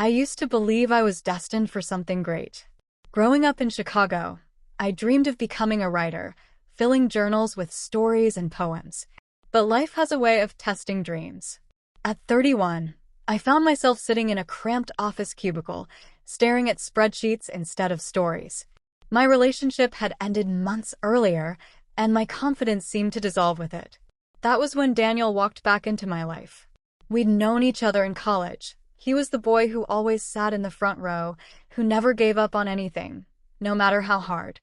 I used to believe I was destined for something great. Growing up in Chicago, I dreamed of becoming a writer, filling journals with stories and poems. But life has a way of testing dreams. At 31, I found myself sitting in a cramped office cubicle, staring at spreadsheets instead of stories. My relationship had ended months earlier, and my confidence seemed to dissolve with it. That was when Daniel walked back into my life. We'd known each other in college. He was the boy who always sat in the front row, who never gave up on anything, no matter how hard.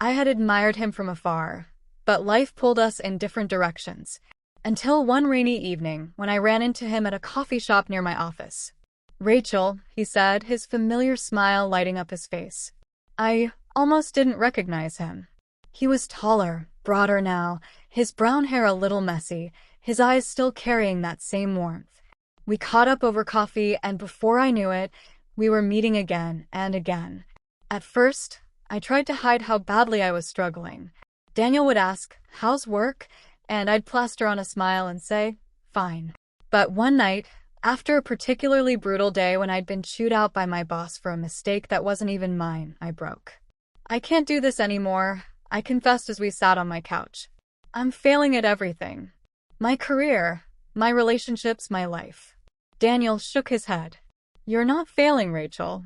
I had admired him from afar, but life pulled us in different directions. Until one rainy evening, when I ran into him at a coffee shop near my office. "Rachel," he said, his familiar smile lighting up his face. I almost didn't recognize him. He was taller, broader now, his brown hair a little messy, his eyes still carrying that same warmth. We caught up over coffee, and before I knew it, we were meeting again and again. At first, I tried to hide how badly I was struggling. Daniel would ask, "How's work?" And I'd plaster on a smile and say, "Fine." But one night, after a particularly brutal day when I'd been chewed out by my boss for a mistake that wasn't even mine, I broke. "I can't do this anymore," I confessed as we sat on my couch. "I'm failing at everything. My career, my relationships, my life." Daniel shook his head. "You're not failing, Rachel.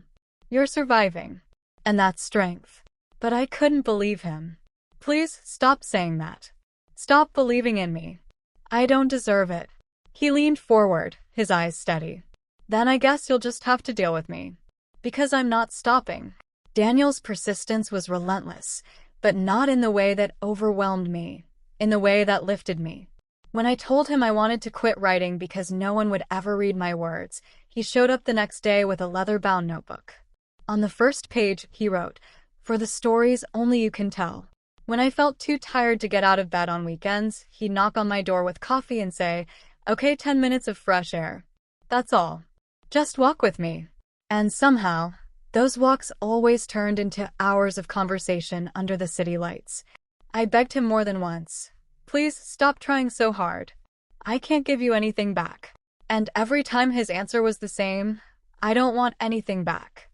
You're surviving. And that's strength." But I couldn't believe him. "Please stop saying that. Stop believing in me. I don't deserve it." He leaned forward, his eyes steady. "Then I guess you'll just have to deal with me. Because I'm not stopping." Daniel's persistence was relentless, but not in the way that overwhelmed me, in the way that lifted me. When I told him I wanted to quit writing because no one would ever read my words, he showed up the next day with a leather-bound notebook. On the first page, he wrote, "For the stories only you can tell." When I felt too tired to get out of bed on weekends, he'd knock on my door with coffee and say, "Okay, 10 minutes of fresh air. That's all. Just walk with me." And somehow, those walks always turned into hours of conversation under the city lights. I begged him more than once, "Please stop trying so hard. I can't give you anything back." And every time his answer was the same, "I don't want anything back.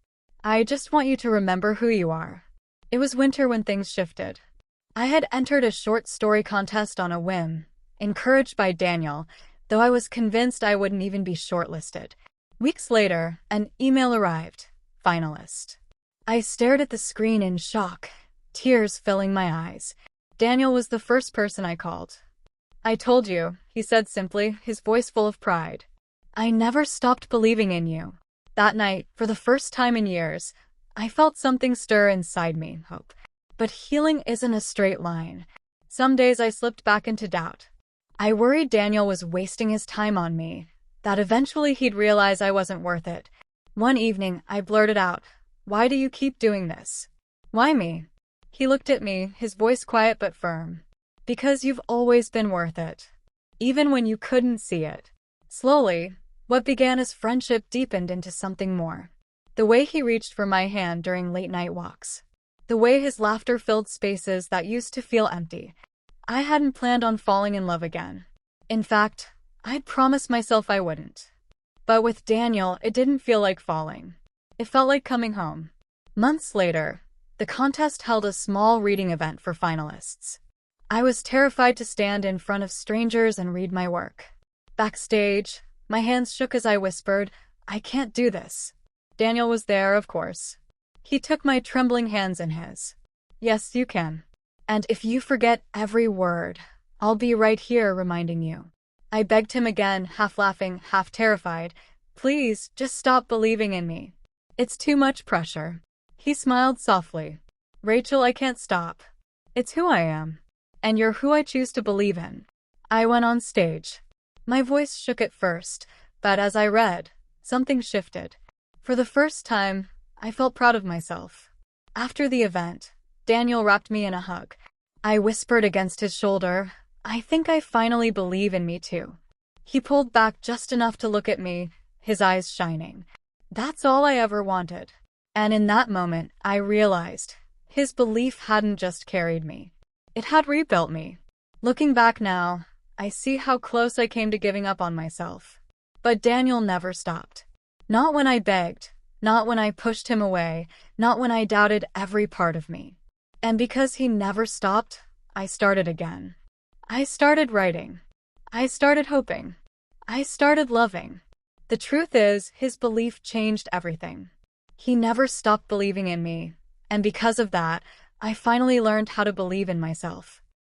I just want you to remember who you are." It was winter when things shifted. I had entered a short story contest on a whim, encouraged by Daniel, though I was convinced I wouldn't even be shortlisted. Weeks later, an email arrived. Finalist. I stared at the screen in shock, tears filling my eyes. Daniel was the first person I called. "I told you," he said simply, his voice full of pride. "I never stopped believing in you." That night, for the first time in years, I felt something stir inside me, hope. But healing isn't a straight line. Some days I slipped back into doubt. I worried Daniel was wasting his time on me, that eventually he'd realize I wasn't worth it. One evening, I blurted out, "Why do you keep doing this? Why me?" He looked at me, his voice quiet but firm. "Because you've always been worth it. Even when you couldn't see it." Slowly, what began as friendship deepened into something more. The way he reached for my hand during late-night walks. The way his laughter filled spaces that used to feel empty. I hadn't planned on falling in love again. In fact, I'd promised myself I wouldn't. But with Daniel, it didn't feel like falling. It felt like coming home. Months later, the contest held a small reading event for finalists. I was terrified to stand in front of strangers and read my work. Backstage, my hands shook as I whispered, "I can't do this." Daniel was there, of course. He took my trembling hands in his. "Yes, you can. And if you forget every word, I'll be right here reminding you." I begged him again, half laughing, half terrified, "Please, just stop believing in me. It's too much pressure." He smiled softly. "Rachel, I can't stop. It's who I am. And you're who I choose to believe in." I went on stage. My voice shook at first, but as I read, something shifted. For the first time, I felt proud of myself. After the event, Daniel wrapped me in a hug. I whispered against his shoulder, "I think I finally believe in me too." He pulled back just enough to look at me, his eyes shining. That's all I ever wanted. And in that moment, I realized his belief hadn't just carried me. It had rebuilt me. Looking back now, I see how close I came to giving up on myself. But Daniel never stopped. Not when I begged, not when I pushed him away, not when I doubted every part of me. And because he never stopped, I started again. I started writing. I started hoping. I started loving. The truth is, his belief changed everything. He never stopped believing in me, and because of that, I finally learned how to believe in myself.